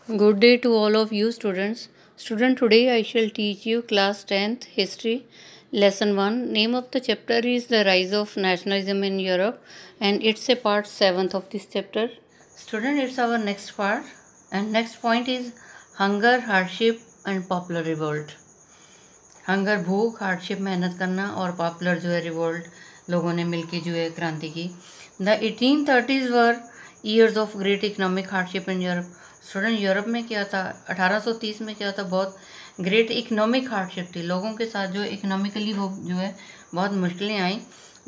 Good day to all of you students. Today I shall teach you class 10th history lesson 1. Name of the chapter is The Rise of Nationalism in Europe and it's a part 7th of this chapter. Student, it's our next part and next point is hunger, hardship and popular revolt. Hunger भूख, hardship मेहनत करना और popular जो है revolt लोगों ने मिलके जो है क्रांति की. The 1830s were years of great economic hardship in Europe. Student, Europe में क्या था 1830 में क्या था, बहुत ग्रेट इकोनॉमिक हार्डशिप थी. लोगों के साथ जो इकोनॉमिकली वो जो है बहुत मुश्किलें आई.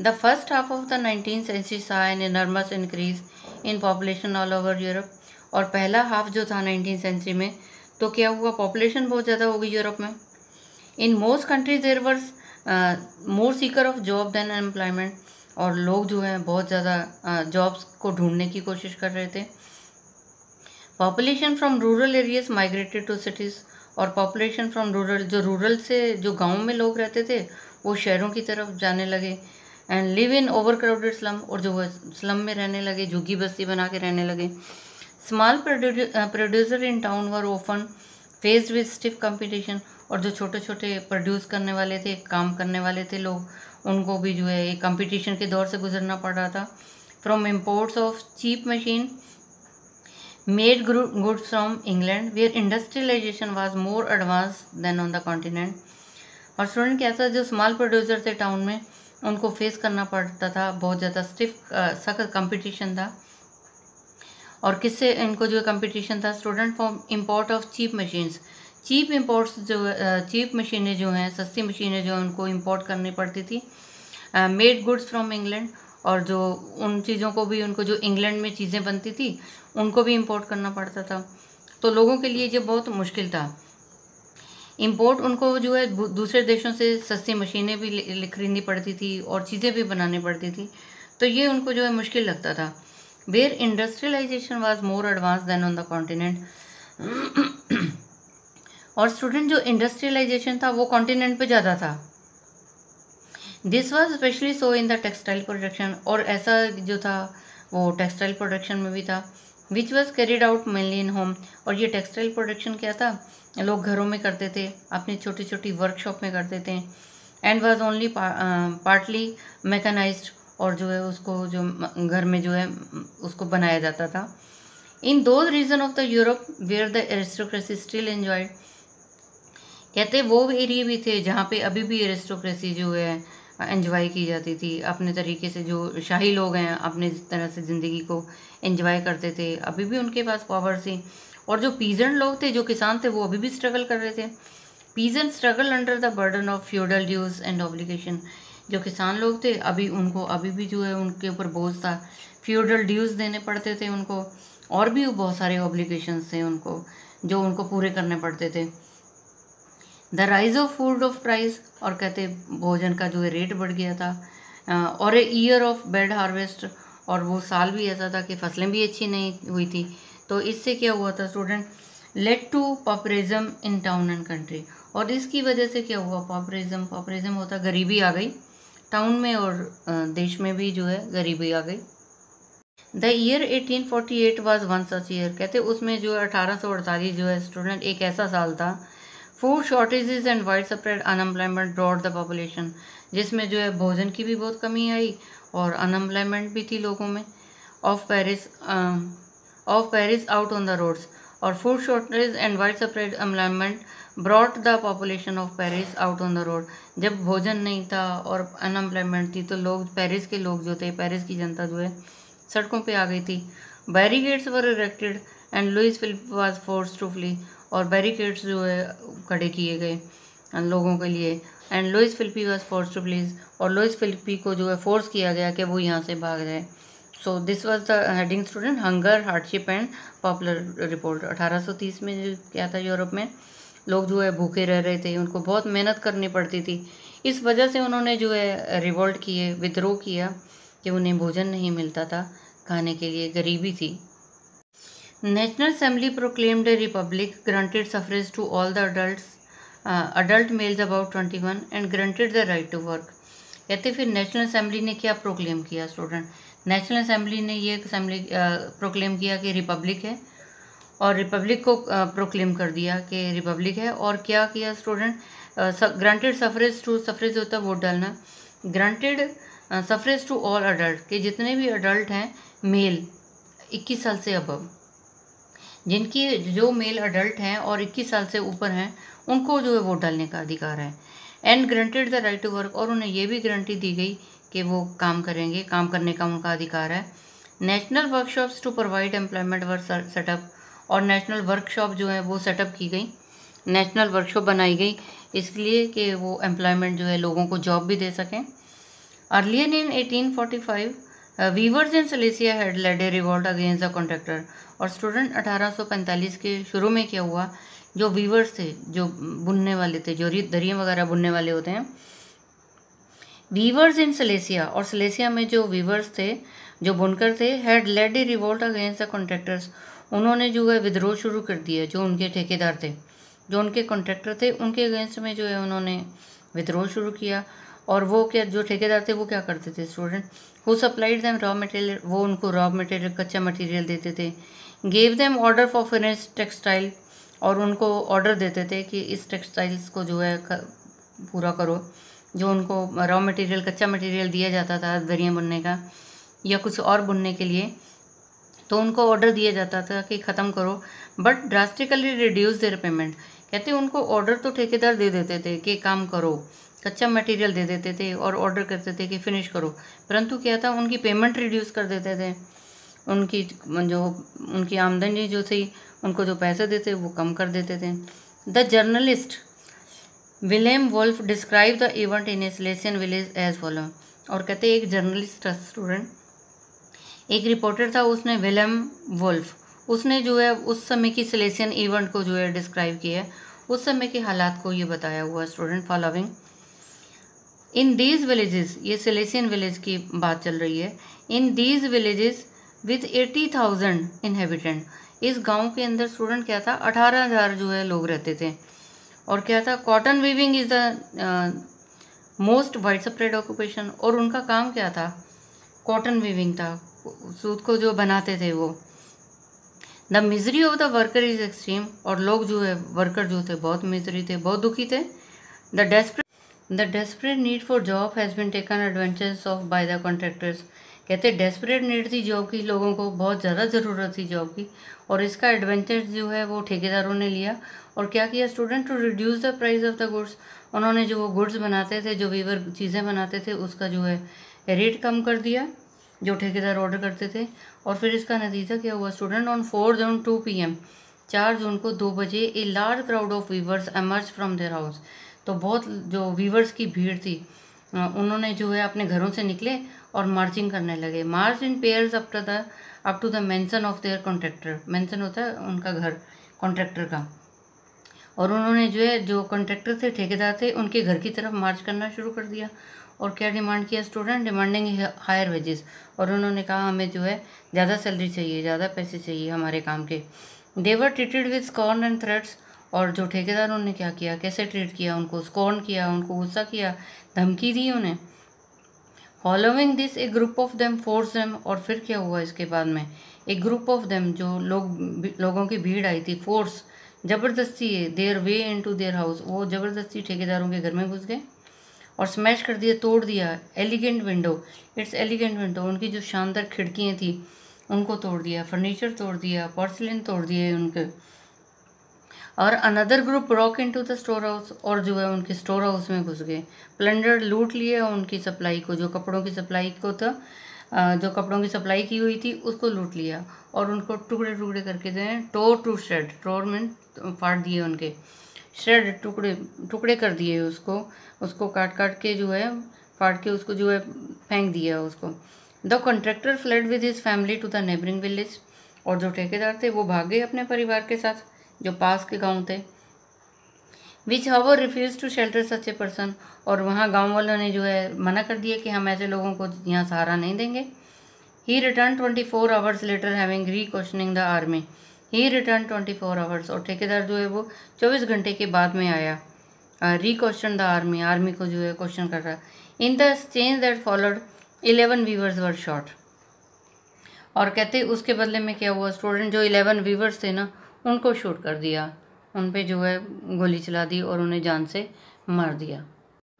The first half of the 19th century saw an enormous increase in population all over Europe. और पहला हाफ जो था 19th सेंचुरी में तो क्या हुआ, पॉपुलेशन बहुत ज़्यादा हो गई यूरोप में. In most countries there were more seeker of job than employment. और लोग जो है बहुत ज़्यादा जॉब्स को ढूंढने की कोशिश कर रहे थे. Population from rural areas migrated to cities. और पॉपुलेशन फ्रॉम रूरल, जो रूरल से जो गाँव में लोग रहते थे वो शहरों की तरफ जाने लगे. And live in over crowded slum. और जो स्लम में रहने लगे, झुग्गी बस्ती बना के रहने लगे. Small producer in town were often faced with stiff competition. और जो छोटे छोटे प्रोड्यूस करने वाले थे, काम करने वाले थे लोग, उनको भी जो है एक कंपटीशन के दौर से गुजरना पड़ रहा था. From imports of cheap machine made goods from England where industrialisation was more advance than on the continent. और स्टूडेंट क्या था, जो स्मॉल प्रोड्यूसर थे टाउन में, उनको फेस करना पड़ता था, बहुत ज़्यादा सख्त कंपटीशन था. और किससे इनको जो कंपटीशन था student, for import of cheap machines. Cheap imports जो चीप मशीनें जो हैं, सस्ती मशीनें जो उनको इंपोर्ट करनी पड़ती थी. Made goods from England. और जो उन चीज़ों को भी, उनको जो इंग्लैंड में चीज़ें बनती थी उनको भी इंपोर्ट करना पड़ता था. तो लोगों के लिए ये बहुत मुश्किल था. इंपोर्ट उनको जो है दूसरे देशों से सस्ती मशीनें भी खरीदनी पड़ती थी और चीज़ें भी बनानी पड़ती थी. तो ये उनको जो है मुश्किल लगता था. Where industrialisation was more advance than on the continent. और स्टूडेंट, जो इंडस्ट्रियलाइजेशन था वो कॉन्टिनेंट पे ज़्यादा था. This was specially so in the textile production. और ऐसा जो था वो टेक्सटाइल प्रोडक्शन में भी था. Which was carried out mainly in home. और ये टेक्सटाइल प्रोडक्शन क्या था, लोग घरों में करते थे, अपनी छोटी छोटी वर्कशॉप में करते थे. And was only partly mechanised. और जो है उसको जो घर में जो है उसको बनाया जाता था. In those region of the Europe where the aristocracy still enjoyed. कहते वो एरिया भी थे जहाँ पे अभी भी एरिस्टोक्रेसी जो है एंजॉय की जाती थी अपने तरीके से. जो शाही लोग हैं अपने तरह से ज़िंदगी को एंजॉय करते थे, अभी भी उनके पास पावर थी. और जो पीजेंट लोग थे, जो किसान थे, वो अभी भी स्ट्रगल कर रहे थे. Peasant struggle under the burden of feudal dues and obligation. जो किसान लोग थे अभी उनको अभी भी जो है उनके ऊपर बोझ था, फ्यूडल ड्यूज देने पड़ते थे उनको. और भी बहुत सारे ऑब्लिगेशंस थे उनको जो उनको पूरे करने पड़ते थे. The rise of food of price. और कहते भोजन का जो है रेट बढ़ गया था. और a year of bad harvest. और वो साल भी ऐसा था कि फसलें भी अच्छी नहीं हुई थी. तो इससे क्या हुआ था student, led to populism in town and country. और इसकी वजह से क्या हुआ, पॉपुलिज्म होता गरीबी आ गई टाउन में और देश में भी जो है गरीबी आ गई. The year 1848 was one such year. कहते उसमें जो 1848 जो है स्टूडेंट एक ऐसा साल था. Food shortages and wide spread unemployment brought the population. जिसमें जो है भोजन की भी बहुत कमी आई और अनएम्प्लॉयमेंट भी थी लोगों में. Of Paris out on the roads. और food shortage and wide spread employment brought the population of Paris out on the road. जब भोजन नहीं था और अनएम्प्लॉयमेंट थी तो लोग, पेरिस के लोग जो थे, पेरिस की जनता जो है सड़कों पे आ गई थी. Barricades were erected and Louis Philippe was forced to flee. और बैरिकेड्स जो है खड़े किए गए लोगों के लिए. And Louis Philippe was forced to flee. और लुइस फिलिपी को जो है फोर्स किया गया कि वो यहाँ से भाग जाए. So this was the heading student, hunger, hardship and popular report. 1830 में जो क्या था, यूरोप में लोग जो है भूखे रह रहे थे, उनको बहुत मेहनत करनी पड़ती थी. इस वजह से उन्होंने जो है रिवोल्ट किए, विद्रोह किया कि उन्हें भोजन नहीं मिलता था खाने के लिए, गरीबी थी. National assembly proclaimed a republic, granted suffrage to all the adult males about 21 and granted the right to work. कहते फिर नेशनल असेंबली ने क्या प्रोक्लेम किया स्टूडेंट, नेशनल असेंबली ने ये असेंबली प्रोक्लेम किया कि रिपब्लिक है और रिपब्लिक को प्रोक्लेम कर दिया कि रिपब्लिक है। और क्या किया student, granted suffrage to, suffrage होता है वोट डालना, granted suffrage to all adult, के जितने भी अडल्ट हैं मेल 21 साल से अबव, जिनकी जो मेल अडल्ट हैं और 21 साल से ऊपर हैं उनको जो है वोट डालने का अधिकार है। And granted the right to work, और उन्हें ये भी गारंटी दी गई कि वो काम करेंगे, काम करने का उनका अधिकार है। National workshops to provide employment work setup, और नेशनल वर्कशॉप जो है वो सेटअप की गई, नेशनल वर्कशॉप बनाई गई इसलिए कि वो एम्प्लॉयमेंट जो है लोगों को जॉब भी दे सकें। Earlier in 1845 weavers in Silesia had led a revolt against the contractor. और स्टूडेंट 1845 के शुरू में क्या हुआ, जो वीवर्स थे, जो बुनने वाले थे, जो दरियाँ वगैरह बुनने वाले होते हैं, वीवर्स इन सिलेसिया, और सिलेसिया में जो वीवर्स थे, जो बुनकर थे, had led a revolt against the contractors, उन्होंने जो है विद्रोह शुरू कर दिया, जो उनके ठेकेदार थे, जो उनके कॉन्ट्रैक्टर थे, उनके अगेंस्ट में जो है उन्होंने विद्रोह शुरू किया। और वो क्या, जो ठेकेदार थे वो क्या करते थे student, who supplied them raw material, वो उनको रॉ मटेरियल, कच्चा मटेरियल देते थे। Gave them order for finish textile, और उनको ऑर्डर देते थे कि इस टेक्सटाइल्स को जो है पूरा करो, जो उनको रॉ मटेरियल, कच्चा मटेरियल दिया जाता था दरियाँ बुनने का या कुछ और बुनने के लिए, तो उनको ऑर्डर दिया जाता था कि ख़त्म करो, but drastically reduce there payment. कहते उनको ऑर्डर तो ठेकेदार दे देते थे कि काम करो, कच्चा मटेरियल दे देते थे और ऑर्डर करते थे कि फिनिश करो, परंतु क्या था, उनकी पेमेंट रिड्यूस कर देते थे, उनकी आमदनी जो थी, उनको जो पैसे देते वो कम कर देते थे। The journalist William Wolff describe the event in a Silesian village as follow. और कहते एक जर्नलिस्ट था स्टूडेंट, एक रिपोर्टर था, उसने विलियम वुल्फ, उसने जो है उस समय की सिलेसियन इवेंट को जो है डिस्क्राइब किया है, उस समय के हालात को ये बताया हुआ student. Following in these villages, ये सिलेसियन विलेज की बात चल रही है, in these villages with 80,000 inhabitant, इस गांव के अंदर स्टूडेंट क्या था, 18,000 जो है लोग रहते थे। और क्या था, cotton weaving is the most wide spread occupation, और उनका काम क्या था, कॉटन वीविंग था, सूत को जो बनाते थे वो। The misery of the worker is extreme, और लोग जो है वर्कर जो थे बहुत मिजरी थे, बहुत दुखी थे। The desperate need for job has been taken advantage of by the contractors. कहते डेस्परेट नीड थी जॉब की, लोगों को बहुत ज़्यादा ज़रूरत थी जॉब की, और इसका एडवांटेज जो है वो ठेकेदारों ने लिया। और क्या किया student, to reduce the price of the goods, उन्होंने जो वो गुड्स बनाते थे, जो वीवर चीज़ें बनाते थे, उसका जो है रेट कम कर दिया, जो ठेकेदार ऑर्डर करते थे। और फिर इसका नतीजा क्या हुआ स्टूडेंट, ऑन 4 जून 2 PM, 4 जून को 2 बजे, a large crowd of viewers emerge from their house, तो बहुत जो वीवर्स की भीड़ थी, उन्होंने जो है अपने घरों से निकले और मार्चिंग करने लगे। March in pairs up to the mansion of their contractor, mansion होता है उनका घर कॉन्ट्रैक्टर का, और उन्होंने जो है, जो कॉन्ट्रैक्टर थे, ठेकेदार थे, उनके घर की तरफ मार्च करना शुरू कर दिया। और क्या डिमांड किया स्टूडेंट, डिमांडिंग हायर वेजेस, और उन्होंने कहा हमें जो है ज़्यादा सैलरी चाहिए, ज़्यादा पैसे चाहिए हमारे काम के। They were treated with scorn and threats, और जो ठेकेदार उन्होंने क्या किया, कैसे ट्रीट किया, उनको स्कॉर्न किया, उनको गुस्सा किया, धमकी दी उन्हें। Following this A group of them force them, और फिर क्या हुआ इसके बाद में, एक ग्रुप ऑफ देम, जो लोगों की भीड़ आई थी, फोर्स ज़बरदस्ती their way into their house, वो ज़बरदस्ती ठेकेदारों के घर में घुस गए और स्मैश कर दिया, तोड़ दिया elegant window, it's elegant window, उनकी जो शानदार खिड़कियाँ थी उनको तोड़ दिया, फर्नीचर तोड़ दिया, पोर्सिलेन तोड़ दिए उनके। और another group broke into the store house, और जो है उनके स्टोर हाउस में घुस गए, प्लंडर, लूट लिए उनकी सप्लाई को, जो कपड़ों की सप्लाई को था, जो कपड़ों की सप्लाई की हुई थी उसको लूट लिया, और उनको टुकड़े टुकड़े करके दें, टोर टू श्रेड, टोर में फाड़ दिए उनके, श्रेड टुकड़े टुकड़े कर दिए उसको काट काट के जो है फाड़ के उसको जो है फेंक दिया उसको। The contractor fled with his family to the neighbouring village, और जो ठेकेदार थे वो भाग गए अपने परिवार के साथ जो पास के गांव थे। Which however refuse to shelter such a person, और वहाँ गांव वालों ने जो है मना कर दिया कि हम ऐसे लोगों को यहाँ सहारा नहीं देंगे। ही रिटर्न 24 आवर्स लेटर हैविंग री questioning the army, he return 24 hours, और ठेकेदार जो है वो 24 घंटे के बाद में आया, री क्वेश्चन द आर्मी, आर्मी को जो है क्वेश्चन कर रहा। In the change that followed 11 weavers were shot, और कहते उसके बदले में क्या हुआ स्टूडेंट, जो 11 वीवर्स थे ना उनको शूट कर दिया, उन पे जो है गोली चला दी और उन्हें जान से मार दिया।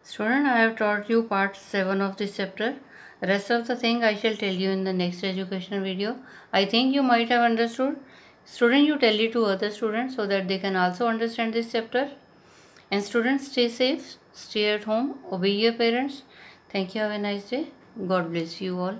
Student, I have taught you part 7 of this chapter. Rest of the thing I shall tell you in the next education video. I think you might have understood. Student, you tell it to other students so that they can also understand this chapter. And students, stay safe, stay at home, obey your parents. Thank you. Have a nice day. God bless you all.